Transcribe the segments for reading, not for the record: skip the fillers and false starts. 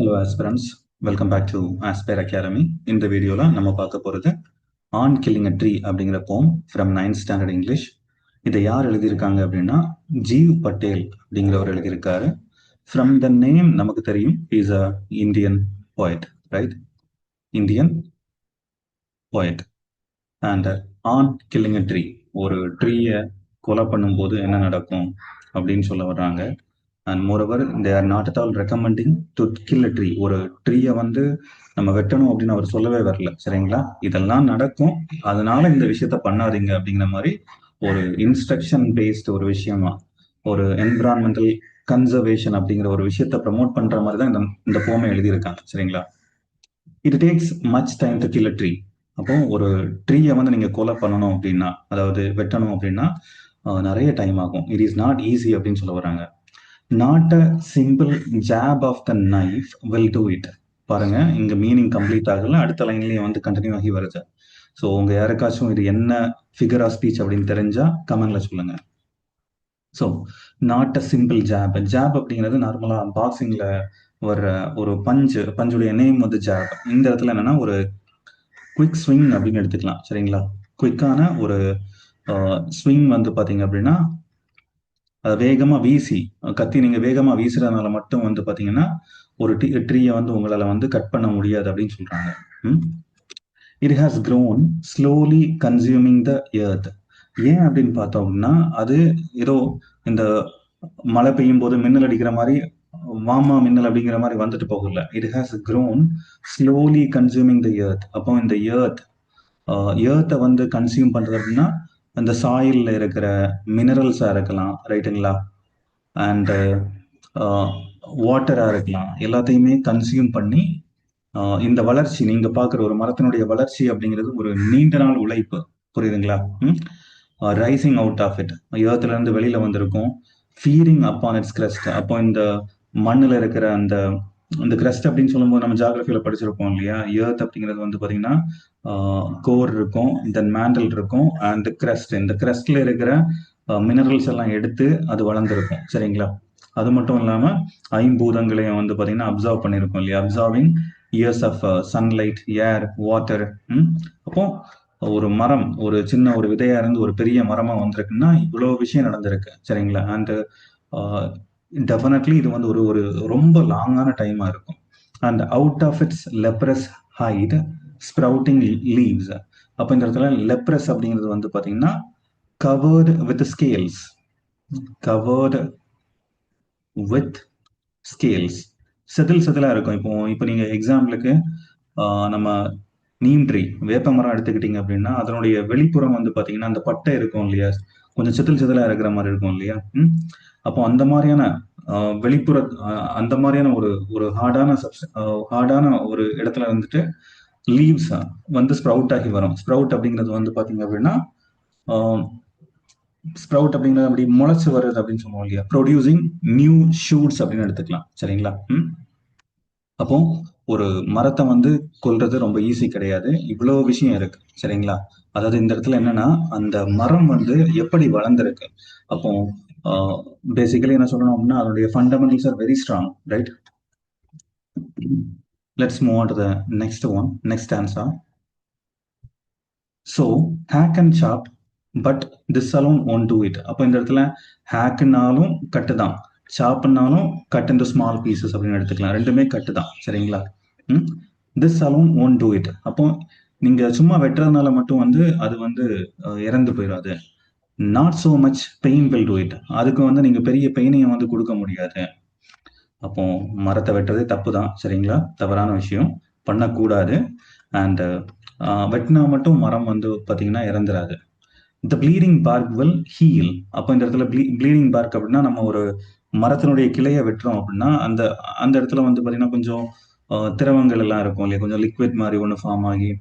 Hello aspirants, welcome back to Aspire Academy. இந்த வீடியோவில் நம்ம பார்க்க போகிறது ஆன் கில்லிங் அ ட்ரீ அப்படிங்கிற போம் ஃப்ரம் 9th ஸ்டாண்டர்ட் இங்கிலீஷ். இதை யார் எழுதியிருக்காங்க அப்படின்னா ஜீவ் பட்டேல் அப்படிங்கிறவர் எழுதியிருக்காரு. ஃப்ரம் த நேம் நமக்கு தெரியும், is a Indian poet, right? Indian poet. And on killing a tree, ஒரு ட்ரீயை கொலை பண்ணும்போது என்ன நடக்கும் அப்படின்னு சொல்ல வர்றாங்க. And moreover they are not at all recommending to kill a tree. ஒரு ட்ரீயை வந்து நம்ம வெட்டணும் அப்படின்னு அவர் சொல்லவே வரல, சரிங்களா? இதெல்லாம் நடக்கும், அதனால இந்த விஷயத்த பண்ணாதீங்க அப்படிங்கிற மாதிரி ஒரு இன்ஸ்ட்ரக்ஷன் பேஸ்ட் ஒரு விஷயமா, ஒரு என்விரான்மெண்டல் கன்சர்வேஷன் அப்படிங்கிற ஒரு விஷயத்த ப்ரமோட் பண்ற மாதிரி தான் இந்த போமை எழுதியிருக்காங்க, சரிங்களா? It takes much time to kill a tree. அப்போ ஒரு ட்ரீயை வந்து நீங்க கொலை பண்ணணும் அப்படின்னா, அதாவது வெட்டணும் அப்படின்னா நிறைய டைம் ஆகும். இட் இஸ் நாட் ஈஸி அப்படின்னு சொல்ல வராங்க. Not a simple jab of the knife will do it. பாருங்க, இங்க மீனிங் கம்ப்ளீட் ஆகல, அடுத்த லைன்லயே வந்து கண்டினியூ ஆகி வருது. ஸோ உங்க யாருக்காச்சும் இது என்ன ஃபிகர் ஆஃப் ஸ்பீச் அப்படின்னு தெரிஞ்சா கமெண்ட்ல சொல்லுங்க. So not a simple job. Job அப்படிங்கிறது நார்மலா பாக்ஸிங்ல வர்ற ஒரு பஞ்சுடைய நேம் வந்து ஜாப். இந்த இடத்துல என்னன்னா ஒரு குவிக் ஸ்விங் அப்படின்னு எடுத்துக்கலாம், சரிங்களா? குவிக்கான ஒரு ஸ்விங் வந்து பாத்தீங்க அப்படின்னா வேகமா வீசி, கத்தி நீங்க வேகமா வீசுறதுனால மட்டும் வந்து பாத்தீங்கன்னா ஒரு ட்ரீயை வந்து உங்களால வந்து கட் பண்ண முடியாது அப்படின்னு சொல்றாங்க. It has grown slowly consuming the earth. ஏன் அப்படின்னு பார்த்தோம்னா அது ஏதோ இந்த மழை பெய்யும் போது மின்னல் அடிக்கிற மாதிரி வாமா மின்னல் அப்படிங்கிற மாதிரி வந்துட்டு போகல. It has grown slowly consuming the earth. அப்போ இந்த எர்த்தை வந்து கன்சியூம் பண்றது அப்படின்னா அந்த சாயில்ல இருக்கிற மினரல்ஸா இருக்கலாம், ரைட்டுங்களா? அண்டு வாட்டராக இருக்கலாம், எல்லாத்தையுமே கன்சியூம் பண்ணி இந்த வளர்ச்சி, நீங்க பார்க்குற ஒரு மரத்தினுடைய வளர்ச்சி அப்படிங்கிறது ஒரு நீண்ட நாள் உழைப்பு, புரியுதுங்களா? ரைசிங் அவுட் ஆஃப் இட், ஏர்த்துல இருந்து வெளியில வந்திருக்கும். ஃபீரிங் அப்பான் இட்ஸ் கிரஸ்ட். அப்போ இந்த மண்ணில் இருக்கிற அந்த இந்த கிரஸ்ட் அப்படின்னு சொல்லும்போது நம்ம ஜாகிரபியில படிச்சிருப்போம் இல்லையா? ஏர்த் அப்படிங்கிறது வந்து பார்த்தீங்கன்னா கோர் இருக்கும், தென் மேண்டல் இருக்கும், அண்ட் கிரஸ்ட். இந்த கிரஸ்ட்ல இருக்கிற மினரல்ஸ் எல்லாம் எடுத்து அது வளர்ந்துருக்கும், சரிங்களா? அது மட்டும் இல்லாம ஐம்பூதங்களையும் வந்து பாத்தீங்கன்னா அப்சர்வ் பண்ணிருக்கோம் இல்லையா? Observing years of sunlight, air, water. அப்போ ஒரு மரம் ஒரு சின்ன ஒரு விதையா இருந்து ஒரு பெரிய மரமா வந்திருக்குன்னா இவ்வளவு விஷயம் நடந்திருக்கு, சரிங்களா? அண்ட் டெஃபினெட்லி இது வந்து ஒரு ஒரு ரொம்ப லாங்கான டைமா இருக்கும். And out of its leprous hide sprouting leaves. அப்போ இந்த இடத்துல லெப்ரஸ் அப்படிங்கிறது வந்து பாத்தீங்கன்னா covered with scales, covered with scales, செதிலா இருக்கும். இப்போ நீங்க எக்ஸாம்பிளுக்கு நம்ம நீம் ட்ரீ, வேப்ப மரம் எடுத்துக்கிட்டீங்க அப்படின்னா அதனுடைய வெளிப்புறம் வந்து பாத்தீங்கன்னா அந்த பட்டை இருக்கும் இல்லையா, கொஞ்சம் செதிலா இருக்கிற மாதிரி இருக்கும் இல்லையா? அப்போ அந்த மாதிரியான வெளிப்புற அந்த மாதிரியான ஒரு ஒரு ஹார்டான ஒரு இடத்துல வந்துட்டு லீவ்ஸ் வந்து ஸ்ப்ரவுட் ஆகி வரும். ஸ்ப்ரவுட் அப்படிங்கிறது வந்து பாத்தீங்க அப்படின்னா ஸ்ப்ரவுட் அப்படிங்கிறது அப்படி முளைச்சு வருது அப்படின்னு சொல்லுவோம் இல்லையா? ப்ரொடியூசிங் நியூ ஷூட்ஸ் அப்படின்னு எடுத்துக்கலாம், சரிங்களா? அப்போ ஒரு மரத்தை வந்து கொல்றது ரொம்ப ஈஸி கிடையாது, இவ்வளவு விஷயம் இருக்கு, சரிங்களா? அதாவது இந்த இடத்துல என்னன்னா அந்த மரம் வந்து எப்படி வளர்ந்துருக்கு. அப்போ பேசிக்கலி என்ன சொல்லணும் அப்படின்னா அதனுடைய fundamentals are very strong, right? Let's move on to the next one, next answer. So hack and chop but this alone won't do it. அப்போ இந்த இடத்துல ஹேக்குனாலும் கட்டு தான், சாப்னாலும் cut into small pieces அப்படின்னு எடுத்துக்கலாம், ரெண்டுமே கட்டு தான், சரிங்களா? This alone won't do it. அப்போ நீங்க சும்மா வெட்டுறதுனால மட்டும் வந்து அது வந்து இறந்து போயிடாது. Not so much pain will do it. அதுக்கு வந்து நீங்க பெரிய பெயினையும் வந்து கொடுக்க முடியாது. அப்போ மரத்தை வெட்டுறது தப்பு தான், சரிங்களா? தவறான விஷயம், பண்ணக்கூடாது. அண்ட் வெட்டினா மட்டும் மரம் வந்து பார்த்தீங்கன்னா இறந்துராது. The bleeding bark will heal. அப்போ இந்த இடத்துல ப்ளீடிங் பார்க் அப்படின்னா நம்ம ஒரு மரத்தினுடைய கிளையை வெட்டுறோம் அப்படின்னா அந்த அந்த இடத்துல வந்து பார்த்தீங்கன்னா கொஞ்சம் திரவங்கள் எல்லாம் இருக்கும் இல்லையா, கொஞ்சம் லிக்விட் மாதிரி ஒன்று ஃபார்ம் ஆகி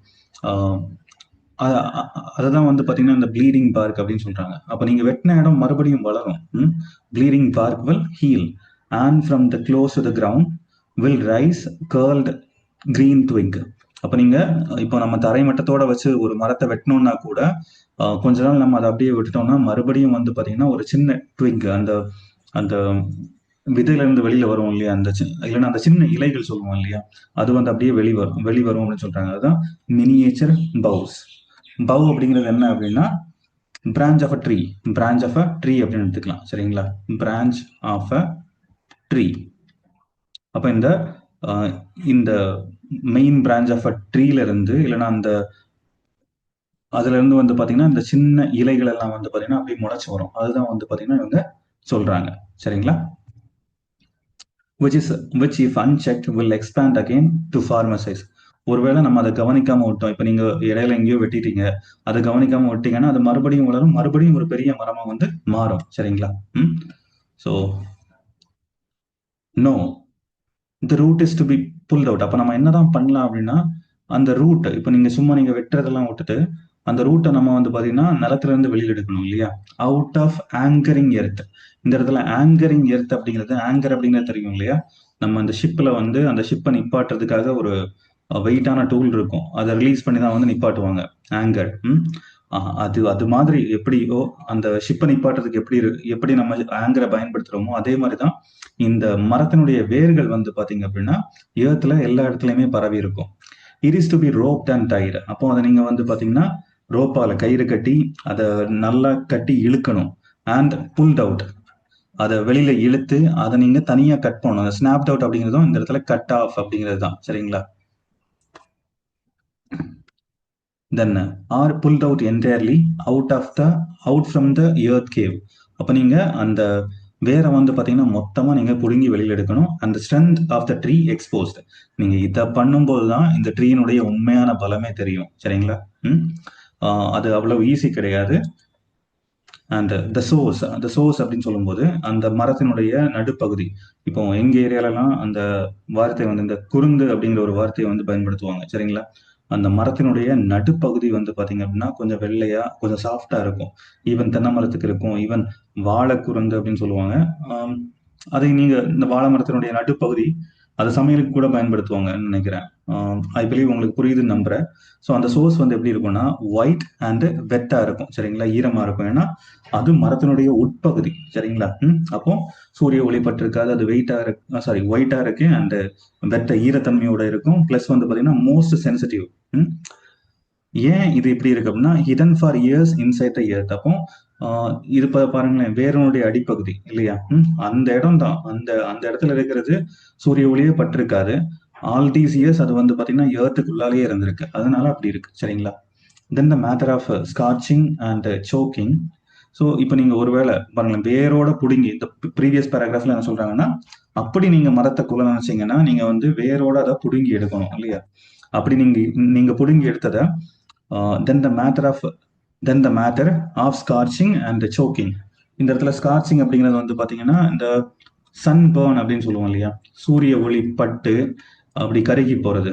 அதுதான் வந்து பார்த்தீங்கன்னா இந்த ப்ளீடிங் பார்க் அப்படின்னு சொல்றாங்க. அப்போ நீங்க வெட்டின இடம் மறுபடியும் வளரும். Bleeding bark will heal and from the close to the ground will rise curled green twig. அப்போ நீங்க இப்போ நம்ம தரை மட்டத்தோட வச்சு ஒரு மரத்தை வெட்டணும்னா கூட கொஞ்ச நாள் நம்ம அதை அப்படியே விட்டுட்டோம்னா மறுபடியும் வந்து பாத்தீங்கன்னா ஒரு சின்ன ட்விக், அந்த அந்த விதையில இருந்து வெளியில வரும் இல்லையா, அந்த இல்லைன்னா அந்த சின்ன இலைகள் சொல்லுவோம் இல்லையா, அது வந்து அப்படியே வெளிவரும் அப்படின்னு சொல்றாங்க. அதுதான் மினியேச்சர் பவுஸ். பவ் அப்படிங்கிறது என்ன அப்படின்னா branch of a tree. Branch of a tree அப்படின்னு எடுத்துக்கலாம். சரிங்களா, பிரான்ச் ஆஃப் அ ட்ரீ. அப்ப இந்த மெயின் பிரான்ச் ஆஃப் அ ட்ரீல இருந்து இல்லைன்னா அதுல இருந்து வந்து பாத்தீங்கன்னா இந்த சின்ன இலைகள் எல்லாம் வந்து பாத்தீங்கன்னா அப்படியே முளைச்சு வரும். அதுதான் வந்து பாத்தீங்கன்னா இவங்க சொல்றாங்க. சரிங்களா, which if unchecked will expand again to farmer size. ஒருவேளை நம்ம அதை கவனிக்காம விட்டோம், இப்ப நீங்க இடையில எங்கேயோ வெட்டிட்டீங்க, அதை கவனிக்காம விட்டீங்கன்னா அது மறுபடியும் வளரும், மறுபடியும் ஒரு பெரிய மரமா வந்து மாறும். சரிங்களா, so no the root is to be pulled out. அப்ப நம்ம என்னதான் பண்ணலாம் அப்படின்னா அந்த ரூட், இப்ப நீங்க சும்மா நீங்க வெட்டுறதெல்லாம் விட்டுட்டு அந்த ரூட்டை நம்ம வந்து பாத்தீங்கன்னா நிலத்துல இருந்து வெளியில் எடுக்கணும் இல்லையா, அவுட் ஆஃப் ஆங்கரிங் எர்த். இந்த இடத்துல ஆங்கரிங் எர்த் அப்படிங்கிறது, ஆங்கர் அப்படிங்கிறது தெரியும் இல்லையா, நம்ம அந்த ஷிப்ல வந்து அந்த ஷிப்பை நிப்பாட்டுறதுக்காக ஒரு வெயிட்டான டூல் இருக்கும், அதை ரிலீஸ் பண்ணி தான் வந்து நிப்பாட்டுவாங்க, ஆங்கர். அது அது மாதிரி எப்படியோ அந்த ஷிப்பை நிப்பாட்டுறதுக்கு எப்படி நம்ம ஆங்கரை பயன்படுத்துறோமோ அதே மாதிரிதான் இந்த மரத்தினுடைய வேர்கள் வந்து பாத்தீங்க அப்படின்னா ஏர்த்ல எல்லா இடத்துலயுமே பரவி இருக்கும். It is to be roped and tied. அப்போ அதை நீங்க வந்து பாத்தீங்கன்னா ரோப்பால கயிறு கட்டி அதை நல்லா கட்டி இழுக்கணும். அண்ட் புல்ட் அவுட், அதை வெளியில இழுத்து அதை நீங்க தனியா கட் பண்ணணும். ஸ்னாப்ட் அவுட் அப்படிங்கிறதும் இந்த இடத்துல கட் ஆஃப் அப்படிங்கிறது தான். சரிங்களா, then are pulled out entirely out from the earth cave. அப்ப நீங்க அந்த வேரை வந்து பாத்தீங்கன்னா மொத்தமா நீங்க புடுங்கி வெளியில எடுக்கணும். அந்த strength of the tree exposed. நீங்க இதை பண்ணும்போது தான் இந்த ட்ரீனுடைய உண்மையான பலமே தெரியும். சரிங்களா, அது அவ்வளவு ஈஸி கிடையாது. அண்ட் த சோர்ஸ் அப்படின்னு சொல்லும்போது அந்த மரத்தினுடைய நடுப்பகுதி. இப்போ எங்க ஏரியாலலாம் அந்த வார்த்தை வந்து இந்த குறுங்கு அப்படிங்கிற ஒரு வார்த்தையை வந்து பயன்படுத்துவாங்க. சரிங்களா, அந்த மரத்தினுடைய நடுப்பகுதி வந்து பாத்தீங்க அப்படின்னா கொஞ்சம் வெள்ளையா கொஞ்சம் சாஃப்டா இருக்கும். ஈவன் தென்னை மரத்துக்கு இருக்கும், ஈவன் வாழை குறுங்கு அப்படின்னு சொல்லுவாங்க. அதை நீங்க இந்த வாழை மரத்தினுடைய நடுப்பகுதி அதை சமையலுக்கு கூட பயன்படுத்துவாங்கன்னு நினைக்கிறேன். ஐ பிலீவ் உங்களுக்கு புரியுதுன்னு நம்புறேன். ஸோ அந்த சோர்ஸ் வந்து எப்படி இருக்கும்னா ஒயிட் அண்ட் வெட்டா இருக்கும். சரிங்களா, ஈரமா இருக்கும். ஏன்னா அது மரத்தினுடைய உட்பகுதி. சரிங்களா, அப்போ சூரிய ஒளி பட்டிருக்காது, அது ஒயிட்டா இருக்கு அண்ட் வெட்ட ஈரத்தன்மையோட இருக்கும். பிளஸ் வந்து பாத்தீங்கன்னா மோஸ்ட் சென்சிட்டிவ். ஏன் இது இப்படி இருக்கு அப்படின்னா hidden for years inside the earth. அப்போ இது பாருங்களேன், வேரனுடைய அடிப்பகுதி இல்லையா, அந்த இடம் தான், அந்த இடத்துல இருக்கிறது சூரிய ஒளியே பட்டிருக்காது. ஆல் தீஸ் இயர்ஸ் அது வந்து பாத்தீங்கன்னா எர்த்துக்குள்ளாலேயே இருந்திருக்கு, அதனால அப்படி இருக்கு. சரிங்களா, then the matter of scorching and choking. So இப்போ நீங்க ஒருவேளை பாருங்களேன் வேரோட புடுங்கி, இந்த ப்ரீவியஸ் பேராகிராஃப்ல என்ன சொல்றாங்கன்னா அப்படி நீங்க மரத்தை குல நினைச்சீங்கன்னா நீங்க வந்து வேரோட அதை புடுங்கி எடுக்கணும் இல்லையா. அப்படி நீங்க புடுங்கி எடுத்ததை then the matter of scorching and choking. இந்த இடத்துல ஸ்கார்ச்சிங் அப்படிங்கிறது வந்து பாத்தீங்கன்னா இந்த சன் பர்ன் அப்படின்னு சொல்லுவோம் இல்லையா, சூரிய ஒளி பட்டு அப்படி கருகி போறது.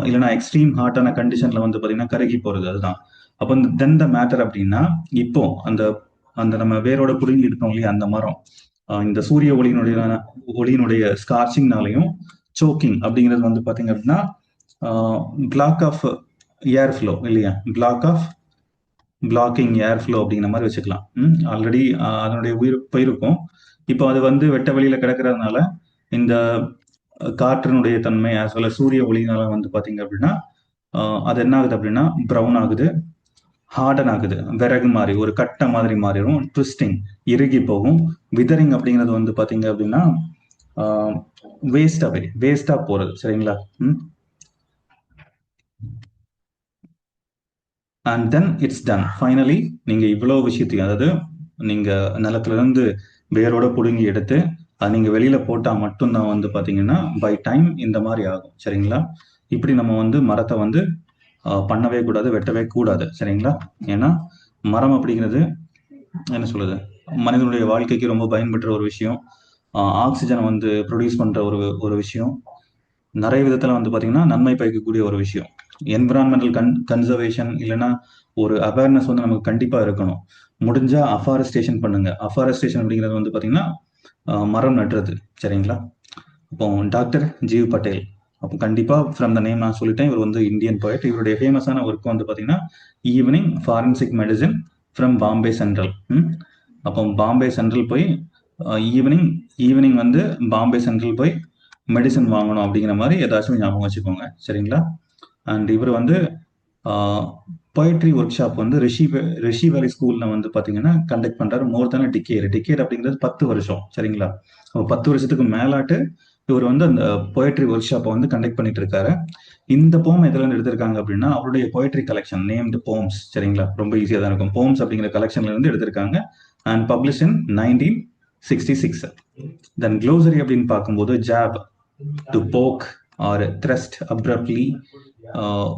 இல்லைன்னா எக்ஸ்ட்ரீம் ஹாட்டான கண்டிஷன்ல வந்து பாத்தீங்கன்னா கருகி போறது, அதுதான். அப்போ தென் த மேட்டர் அப்படின்னா இப்போ அந்த அந்த நம்ம வேரோட புடுங்கி இருக்கோம் இல்லையா அந்த மரம், இந்த சூரிய ஒளியினுடைய ஸ்கார்ச்சிங்னாலையும் சோக்கிங் அப்படிங்கிறது வந்து பாத்தீங்க அப்படின்னா பிளாக் ஆஃப் ஏர் ஃப்ளோ இல்லையா, பிளாக்கிங் ஏர் ஃப்ளோ அப்படிங்கிற மாதிரி வச்சுக்கலாம். ஆல்ரெடி அதனுடைய உயிர் போயிருக்கும். இப்போ அது வந்து வெட்ட வெளியில கிடக்கிறதுனால இந்த காற்றினுடைய தன்மை ஆஸ் வெல் சூரிய ஒளினால வந்து பாத்தீங்க அப்படின்னா அது என்ன ஆகுது அப்படின்னா ப்ரௌன் ஆகுது, ஹார்டன் ஆகுது, விறகு மாதிரி ஒரு கட்டை மாதிரி மாறிடும், ட்விஸ்டிங் இறுகி போகும். விதரிங் அப்படிங்கிறது வந்து பாத்தீங்க அப்படின்னா வேஸ்டா போறது. சரிங்களா, and then it's done. Finally நீங்க இவ்வளவு விஷயத்தையும், அதாவது நீங்க நிலத்துல இருந்து வேரோட புடுங்கி எடுத்து அது நீங்க வெளியில போட்டா மட்டும்தான் வந்து பாத்தீங்கன்னா பை டைம் இந்த மாதிரி ஆகும். சரிங்களா, இப்படி நம்ம வந்து மரத்தை வந்து பண்ணவே கூடாது, வெட்டவே கூடாது. சரிங்களா, ஏன்னா மரம் அப்படிங்கிறது என்ன சொல்றது, மனிதனுடைய வாழ்க்கைக்கு ரொம்ப பயன்படுற ஒரு விஷயம். ஆக்சிஜனை வந்து ப்ரொடியூஸ் பண்ற ஒரு விஷயம். நிறைய விதத்துல வந்து பாத்தீங்கன்னா நன்மை பயக்கக்கூடிய ஒரு விஷயம். என்விரான்மெண்டல் கன்சர்வேஷன் இல்லைன்னா ஒரு அவேர்னஸ் வந்து நமக்கு கண்டிப்பா இருக்கணும். முடிஞ்சா அஃபாரஸ்டேஷன் பண்ணுங்க. அஃபாரஸ்டேஷன் அப்படிங்கிறது வந்து பாத்தீங்கன்னா மரம் நட்டுறது. சரிங்களா, இப்போ டாக்டர் ஜீவ் பட்டேல், அப்போ கண்டிப்பா ஃப்ரம் த நேம் நான் சொல்லிட்டேன், இவர் வந்து இந்தியன் போயட். இவருடைய ஃபேமஸான ஒர்க் வந்து பாத்தீங்கன்னா evening forensic medicine from Bombay central. அப்போ பாம்பே சென்ட்ரல் போய் ஈவினிங் ஈவினிங் வந்து பாம்பே சென்ட்ரல் போய் மெடிசன் வாங்கணும் அப்படிங்கிற மாதிரி ஏதாச்சும் ஞாபகம் வச்சுக்கோங்க, சரிங்களா? அண்ட் இவர் வந்து போயட்ரி ஒர்க் ஷாப் வந்து ரிஷி வேலி ஸ்கூலில் வந்து பார்த்தீங்கன்னா கண்டக்ட் பண்ணுறாரு. மோர் தானே டிக்கேட் அப்படிங்கிறது 10 வருஷம், சரிங்களா? 10 வருஷத்துக்கு மேலாட்டு இவர் வந்து அந்த போயட்ரி ஒர்க் ஷாப்பை வந்து கண்டக்ட் பண்ணிட்டு இருக்காரு. இந்த போம் எதுல இருந்து எடுத்திருக்காங்க அப்படின்னா அவருடைய போயட்ரி கலெக்ஷன் நேம்டு போம்ஸ், சரிங்களா? ரொம்ப ஈஸியாக தான் இருக்கும். போம்ஸ் அப்படிங்கிற கலெக்ஷன்ல இருந்து எடுத்திருக்காங்க and publish in 1966. Then glossary அப்படின்னு பார்க்கும்போது jab, to poke or thrust abruptly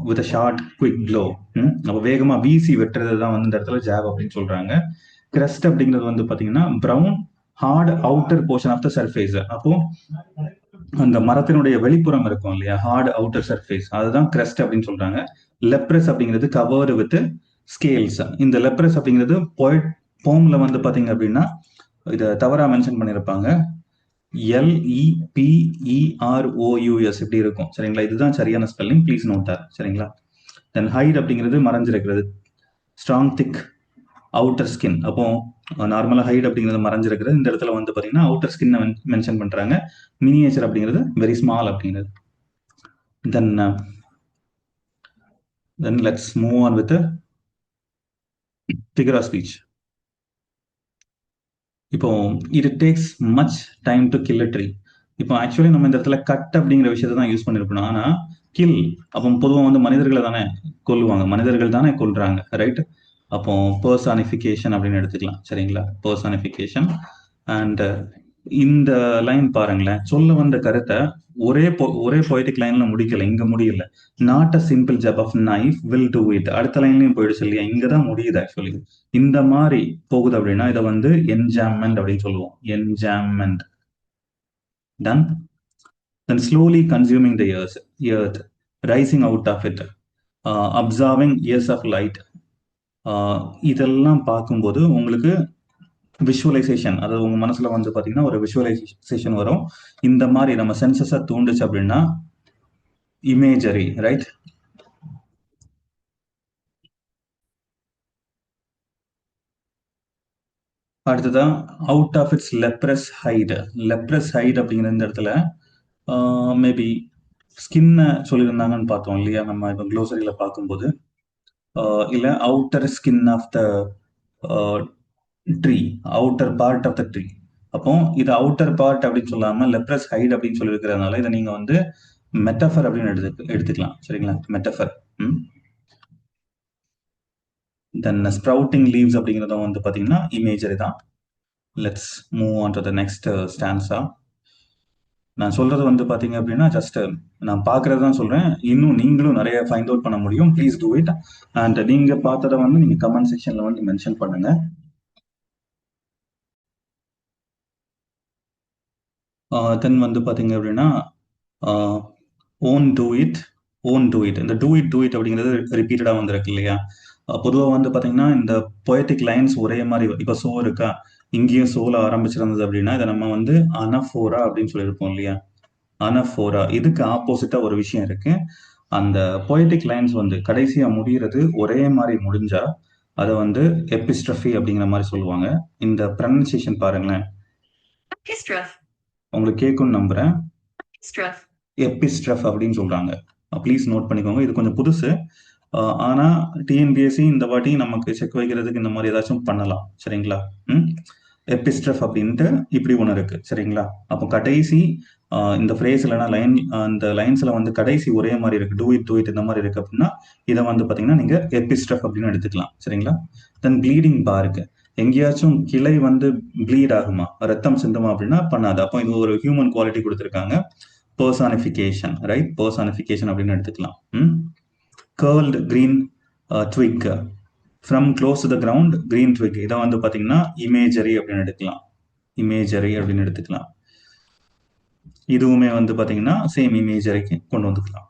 with a short quick blow. அப்போ வேகமாக வீசி வெட்டுறது தான் வந்து இந்த இடத்துல ஜாப் அப்படின்னு சொல்றாங்க. கிரஸ்ட் அப்படிங்கிறது வந்து பார்த்தீங்கன்னா brown hard outer portion of the surface. அப்போ அந்த மரத்தினுடைய வெளிப்புறம் இருக்கும் இல்லையா, ஹார்ட் அவுட்டர் சர்ஃபேஸ், அதுதான் கிரஸ்ட் அப்படின்னு சொல்றாங்க. லெப்ரஸ் அப்படிங்கிறது கவர்டு வித் ஸ்கேல்ஸ். இந்த லெப்ரஸ் அப்படிங்கிறது போம்ல வந்து பாத்தீங்க அப்படின்னா இதை தவறா மென்ஷன் பண்ணியிருப்பாங்க. LEPEROUS இப்படி இருக்கும், சரிங்களா? இதுதான் சரியான ஸ்பெல்லிங், ப்ளீஸ் நோட் தட், சரிங்களா? தென் ஹைட் அப்படிங்கிறது மறைஞ்சிருக்கிறது, ஸ்ட்ராங் திக் அவுட்டர் ஸ்கின். அப்போ நார்மலா ஹைட் அப்படிங்கிறது மறைஞ்சிருக்கிறது, இந்த இடத்துல வந்து பாத்தீங்கன்னா அவுட்டர் ஸ்கின் மென்ஷன் பண்றாங்க. மினியேச்சர் அப்படிங்கிறது வெரி ஸ்மால் அப்படிங்கிறது. Then let's move on with the figure of speech. இப்போ it takes much time to kill a tree. இப்போ ஆக்சுவலி நம்ம இந்த இடத்துல கட் அப்படிங்கிற விஷயத்தை தான் யூஸ் பண்ணிருக்கணும். ஆனா கில் அப்போ பொதுவாக வந்து மனிதர்களை தானே கொல்லுவாங்க, மனிதர்கள் தானே கொல்றாங்க, ரைட்? அப்போ பர்சானிஃபிகேஷன் அப்படின்னு எடுத்துக்கலாம், சரிங்களா? பர்சானிஃபிகேஷன். அண்ட் இந்த லைன் பாருங்களேன், சொல்ல வந்த கருத்தை ஒரே பொய்டிக் லைன்ல முடிக்கல, இங்க முடியல. Not a simple jab of knife will do it, அடுத்த லைன்லயும் போயிடுச்சு இல்லையா, இங்கதான் முடியுது ஆக்சுவலி. இந்த மாதிரி போகுது அப்படின்னா இதை வந்து என்ஜாம்மெண்ட் அப்படின்னு சொல்லுவோம், enjambment. Done. Then slowly consuming the earth, rising out of it, absorbing years of light. இதெல்லாம் பார்க்கும்போது உங்களுக்கு விஷுவலைசேஷன், அதாவது உங்க மனசுல வந்து பாத்தீங்கன்னா ஒரு விஷுவலைசேஷன் வரும். இந்த மாதிரி நம்ம சென்சஸை தூண்டுச்சு அப்படின்னா இமேஜரி, ரைட்? அடுத்ததான் out of its leprous hide. Leprous hide அப்படிங்கிற இந்த இடத்துல மேபி ஸ்கின்னை சொல்லியிருந்தாங்கன்னு பார்த்தோம் இல்லையா நம்ம இப்போ க்ளோசரியில பார்க்கும்போது, இல்லை outer skin of the tree, outer part of the tree. அப்போ இது அவுட்டர் பார்ட் அப்படின்னு சொல்லாம லெப்ரஸ் ஹைட் அப்படின்னு சொல்லியிருக்கிறதுனால இதை நீங்க வந்து மெட்டஃபர் அப்படின்னு எடுத்துக்கலாம், சரிங்களா? மெட்டஃபர். தென் ஸ்ப்ரவுட்டிங் லீவ்ஸ் அப்படிங்கிறதும் வந்து பார்த்தீங்கன்னா இமேஜரி தான். Let's move on to the next stanza. நான் சொல்றது வந்து பாத்தீங்க அப்படின்னா ஜஸ்ட் நான் பாக்குறது தான் சொல்றேன், இன்னும் நீங்களும் நிறைய ஃபைண்ட் அவுட் பண்ண முடியும். Please do it. அண்ட் நீங்க பார்த்ததை வந்து நீங்க கமெண்ட் செக்ஷன்ல வந்து மென்ஷன் பண்ணுங்க. தென் வந்து பாத்தீங்க அப்படின்னா own do it, own do it. இந்த டூ இட் அப்படிங்கிறது ரிப்பீட்டடா வந்திருக்கு இல்லையா? பொதுவாக வந்து பாத்தீங்கன்னா இந்த பொயட்டிக் லைன்ஸ் ஒரே மாதிரி, இப்போ சோ இருக்கா, இங்கேயும் சோல ஆரம்பிச்சிருந்தது அப்படின்னா இதை நம்ம வந்து அனஃபோரா அப்படின்னு சொல்லியிருப்போம் இல்லையா? அனஃபோரா. இதுக்கு ஆப்போசிட்டா ஒரு விஷயம் இருக்கு. அந்த பொயட்டிக் லைன்ஸ் வந்து கடைசியா முடிகிறது ஒரே மாதிரி முடிஞ்சா அதை வந்து எபிஸ்ட்ரஃபி அப்படிங்கிற மாதிரி சொல்லுவாங்க. இந்த ப்ரனன்சியேஷன் பாருங்களேன், உங்களுக்கு கேட்கும்னு நம்புறேன். எபிஸ்ட்ரஃப் அப்படின்னு சொல்றாங்க. ப்ளீஸ் நோட் பண்ணிக்கோங்க, இது கொஞ்சம் புதுசு. ஆனா டிஎன்பிஎஸ்சி இந்த வாட்டி நமக்கு செக் வைக்கிறதுக்கு இந்த மாதிரி ஏதாச்சும் பண்ணலாம், சரிங்களா? எபிஸ்ட்ரஃப் அப்படின்ட்டு இப்படி ஒன்று இருக்கு, சரிங்களா? அப்போ கடைசி இந்த ஃப்ரேஸ் இல்லைனா லைன், அந்த லைன்ஸ்ல வந்து கடைசி ஒரே மாதிரி இருக்கு, டூ இட் இந்த மாதிரி இருக்கு அப்படின்னா இதை வந்து பாத்தீங்கன்னா நீங்க எபிஸ்ட்ரஃப் அப்படின்னு எடுத்துக்கலாம், சரிங்களா? தென் ப்ளீடிங் பார்க், எங்கேயாச்சும் கிளை வந்து ப்ளீட் ஆகுமா, ரத்தம் சிந்துமா அப்படின்னா பண்ணாது. அப்போ இது ஒரு ஹியூமன் குவாலிட்டி கொடுத்துருக்காங்க, பர்சானிஃபிகேஷன், ரைட்? பர்சானிஃபிகேஷன் அப்படின்னு எடுத்துக்கலாம். Curled green twig, from close to the ground green twig, இதை வந்து பாத்தீங்கன்னா இமேஜரி அப்படின்னு எடுத்துக்கலாம், இமேஜரி அப்படின்னு எடுத்துக்கலாம். இதுவுமே வந்து பாத்தீங்கன்னா சேம் இமேஜரிக்கு கொண்டு வந்துக்கலாம்.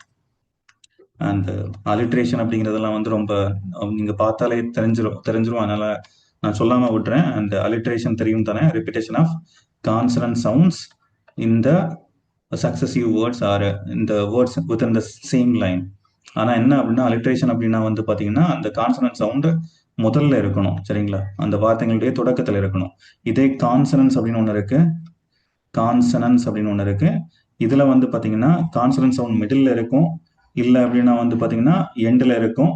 அண்ட் அலிட்ரேஷன் அப்படிங்கிறதெல்லாம் வந்து ரொம்ப நீங்க பார்த்தாலே தெரிஞ்சிரும், அதனால நான் சொல்லாம விட்டுறேன். அண்ட் அலிட்ரேஷன் தெரியும் தானே, repetition of consonant sounds in the successive words or இந்த words within the same line. ஆனா என்ன அப்படின்னா அலிட்ரேஷன் அப்படின்னா வந்து பாத்தீங்கன்னா அந்த கான்சனன்ட் சவுண்ட் முதல்ல இருக்கணும். சரிங்களா? அந்த வார்த்தைகளுடைய தொடக்கத்துல இருக்கணும். இதே கான்சனன்ஸ் அப்படின்னு ஒண்ணு இருக்கு. கான்சனன்ஸ் அப்படின்னு ஒண்ணு இருக்கு. இதுல வந்து பாத்தீங்கன்னா கான்சனன்ட் சவுண்ட் மிடில்ல இருக்கும். இல்ல அப்படின்னா வந்து பாத்தீங்கன்னா எண்ட்ல இருக்கும்.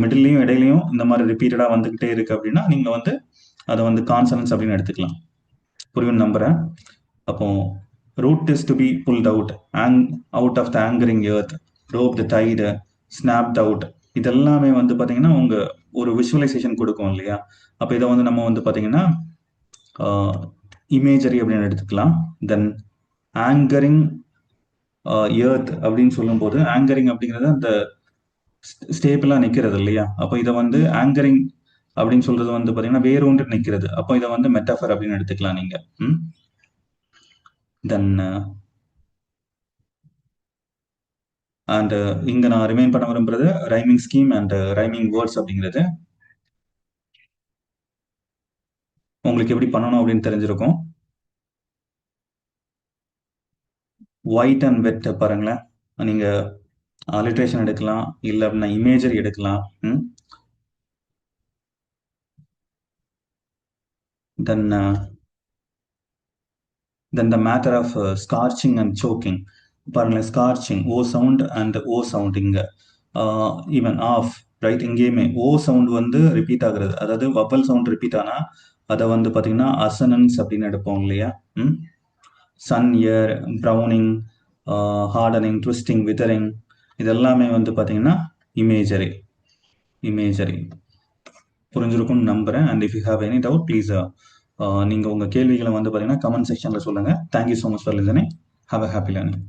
மிடில்லையும் இடையிலையும் இந்த மாதிரி ரிப்பீட்டடா வந்துகிட்டே இருக்கு அப்படின்னா நீங்க வந்து அதை வந்து கான்சனன்ஸ் அப்படின்னு எடுத்துக்கலாம். புரியும் நம்புறேன். அப்போ root is to be pulled out out of the anchoring earth, rope the tied, snapped out. இதெல்லாமே வந்து பாத்தீங்கன்னா உங்க ஒரு விஷுவலைசேஷன் கொடுக்கும் இல்லையா? அப்ப இதை வந்து நம்ம வந்து பாத்தீங்கன்னா இமேஜரி அப்படின்னு எடுத்துக்கலாம். தென் ஆங்கரிங் எர்த் அப்படின்னு சொல்லும்போது ஆங்கரிங் அப்படிங்கிறது அந்த ஸ்டேபிளா நிக்கிறது இல்லையா? அப்போ இதை வந்து ஆங்கரிங் அப்படின்னு சொல்றது வந்து பாத்தீங்கன்னா வேரூன்றி நிக்கிறது. அப்போ இதை வந்து மெட்டாஃபர் அப்படின்னு எடுத்துக்கலாம் நீங்க. தென் அண்ட் இங்க நான் ரிமைன் பண்ண விரும்புறது rhyming scheme and rhyming words அப்படிங்கிறது உங்களுக்கு எப்படி பண்ணணும் அப்படின்னு தெரிஞ்சிருக்கும். ஒயிட் அண்ட் வெட் பாருங்களேன். நீங்க அலிட்ரேஷன் எடுக்கலாம், இல்ல அப்படின்னா இமேஜரி எடுக்கலாம். Then then the matter of scorching and choking. பாருங்களேன், scorching O sound and O sound இங்க ஈவன் ஆஃப் ரைட். இங்கேயுமே ஓ சவுண்ட் வந்து ரிப்பீட் ஆகுறது, அதாவது வப்பல் சவுண்ட் ரிப்பீட் ஆனா அதை வந்து பாத்தீங்கன்னா அசனன்ஸ் அப்படின்னு எடுப்போம் இல்லையா? Sun air, browning, hardening, twisting, withering, இதெல்லாமே வந்து பாத்தீங்கன்னா இமேஜரி. இமேஜரி புரிஞ்சிருக்கும்னு நம்புறேன். And if you have any doubt please நீங்க உங்க கேள்விகளை வந்து பாத்தீங்கன்னா கமெண்ட் செக்ஷன்ல சொல்லுங்க. Thank you so much for listening. Have a happy learning.